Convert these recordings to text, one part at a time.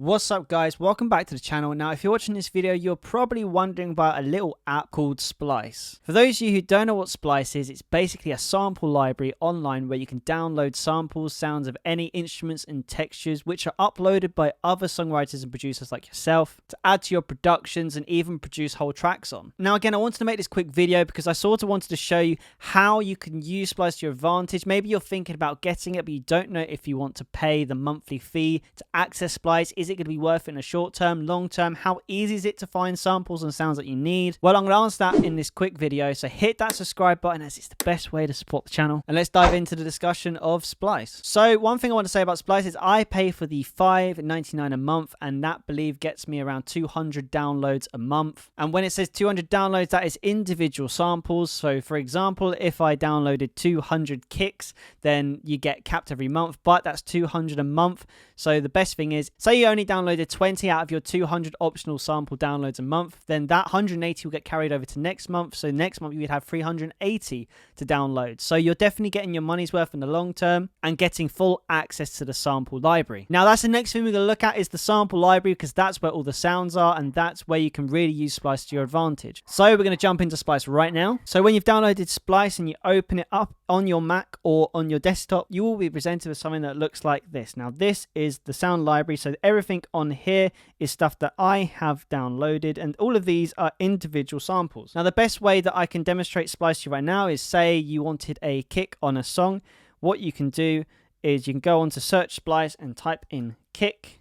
What's up guys, welcome back to the channel. Now if you're watching this video, you're probably wondering about a little app called Splice. For those of you who don't know what Splice is, it's basically a sample library online where you can download samples, sounds of any instruments and textures which are uploaded by other songwriters and producers like yourself to add to your productions and even produce whole tracks on. Now again, I wanted to make this quick video because I sort of wanted to show you how you can use Splice to your advantage. Maybe you're thinking about getting it but you don't know if you want to pay the monthly fee to access Splice. Is it going to be worth it in the short term, long term? How easy is it to find samples and sounds that you need? Well, I'm going to answer that in this quick video, so hit that subscribe button as it's the best way to support the channel, and let's dive into the discussion of Splice. So one thing I want to say about Splice is I pay for the $5.99 a month, and that, believe, gets me around 200 downloads a month. And when it says 200 downloads, that is individual samples. So for example, if I downloaded 200 kicks, then you get capped every month, but that's 200 a month. So the best thing is, say you only downloaded 20 out of your 200 optional sample downloads a month, then that 180 will get carried over to next month. So next month you would have 380 to download. So you're definitely getting your money's worth in the long term and getting full access to the sample library. Now that's the next thing we're going to look at, is the sample library, because that's where all the sounds are and that's where you can really use Splice to your advantage. So we're going to jump into Splice right now. So when you've downloaded Splice and you open it up on your Mac or on your desktop, you will be presented with something that looks like this. Now this is the sound library, so everything on here is stuff that I have downloaded, and all of these are individual samples. Now the best way that I can demonstrate Splice to you right now is, say you wanted a kick on a song. What you can do is you can go on to search Splice and type in kick,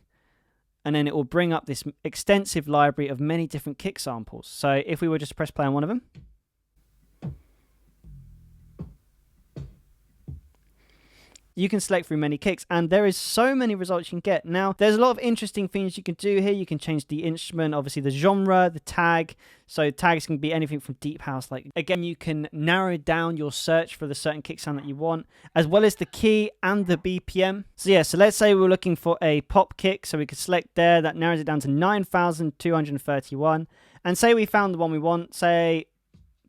and then it will bring up this extensive library of many different kick samples. So if we were just to press play on one of them, you can select through many kicks, and there is so many results you can get. Now, there's a lot of interesting things you can do here. You can change the instrument, obviously the genre, the tag. So tags can be anything from deep house. Like, again, you can narrow down your search for the certain kick sound that you want, as well as the key and the BPM. So yeah, so let's say we're looking for a pop kick. So we could select there. That narrows it down to 9,231. And say we found the one we want. Say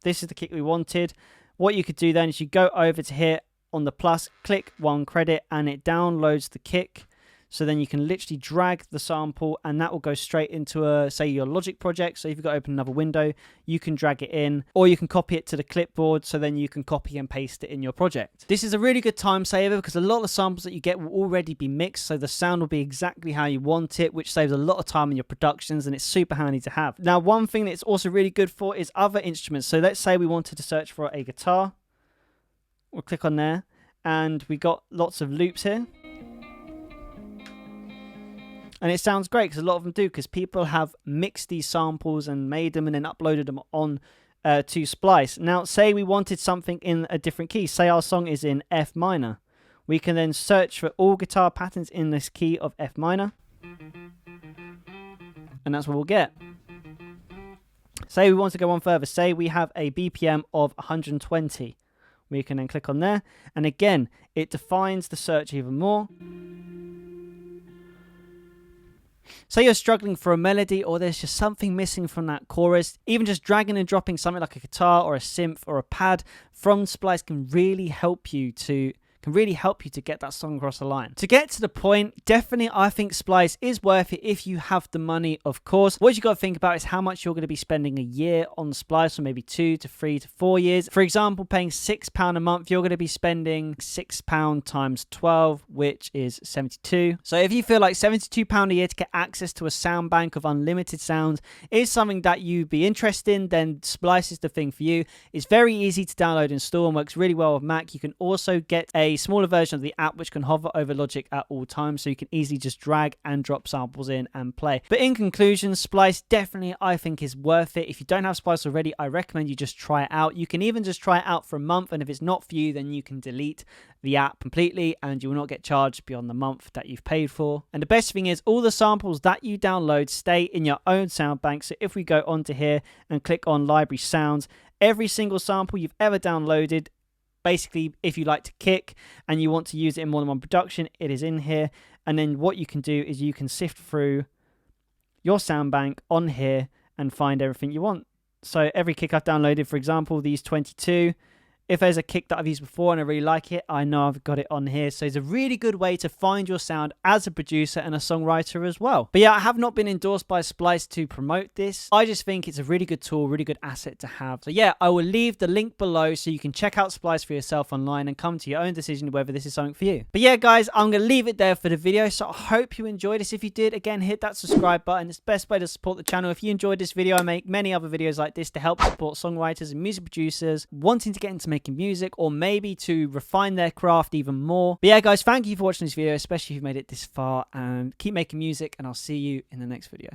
this is the kick we wanted. What you could do then is you go over to here on the plus, click one credit, and it downloads the kick. So then you can literally drag the sample and that will go straight into a, say, your Logic project. So if you've got to open another window, you can drag it in, or you can copy it to the clipboard, so then you can copy and paste it in your project. This is a really good time saver because a lot of the samples that you get will already be mixed, so the sound will be exactly how you want it, which saves a lot of time in your productions, and it's super handy to have. Now, one thing that it's also really good for is other instruments. So let's say we wanted to search for a guitar. We'll click on there, and we got lots of loops here. And it sounds great because a lot of them do, because people have mixed these samples and made them and then uploaded them on to Splice. Now, say we wanted something in a different key. Say our song is in F minor. We can then search for all guitar patterns in this key of F minor. And that's what we'll get. Say we want to go on further. Say we have a BPM of 120. We can then click on there, and again, it defines the search even more. Say you're struggling for a melody, or there's just something missing from that chorus, even just dragging and dropping something like a guitar or a synth or a pad from Splice can really help you to get that song across the line. To get to the point, definitely I think Splice is worth it if you have the money, of course. What you got to think about is how much you're going to be spending a year on Splice, or maybe 2 to 3 to 4 years. For example, paying £6 a month, you're going to be spending £6 times 12, which is 72. So if you feel like £72 a year to get access to a sound bank of unlimited sounds is something that you'd be interested in, then Splice is the thing for you. It's very easy to download and install and works really well with Mac. You can also get a smaller version of the app which can hover over Logic at all times, so you can easily just drag and drop samples in and play. But in conclusion, Splice definitely I think is worth it. If you don't have Splice already, I recommend you just try it out. You can even just try it out for a month, and if it's not for you, then you can delete the app completely and you will not get charged beyond the month that you've paid for. And the best thing is, all the samples that you download stay in your own sound bank. So if we go onto here and click on library sounds, every single sample you've ever downloaded, basically, if you like to kick and you want to use it in more than one production, it is in here. And then what you can do is you can sift through your sound bank on here and find everything you want. So every kick I've downloaded, for example, these 22, If there's a kick that I've used before and I really like it, I know I've got it on here. So it's a really good way to find your sound as a producer and a songwriter as well. But yeah, I have not been endorsed by Splice to promote this. I just think it's a really good tool, really good asset to have. So yeah, I will leave the link below so you can check out Splice for yourself online and come to your own decision whether this is something for you. But yeah, guys, I'm going to leave it there for the video. So I hope you enjoyed this. If you did, again, hit that subscribe button. It's the best way to support the channel. If you enjoyed this video, I make many other videos like this to help support songwriters and music producers wanting to get into making music or maybe to refine their craft even more. But yeah, guys, thank you for watching this video, especially if you've made it this far, and keep making music, and I'll see you in the next video.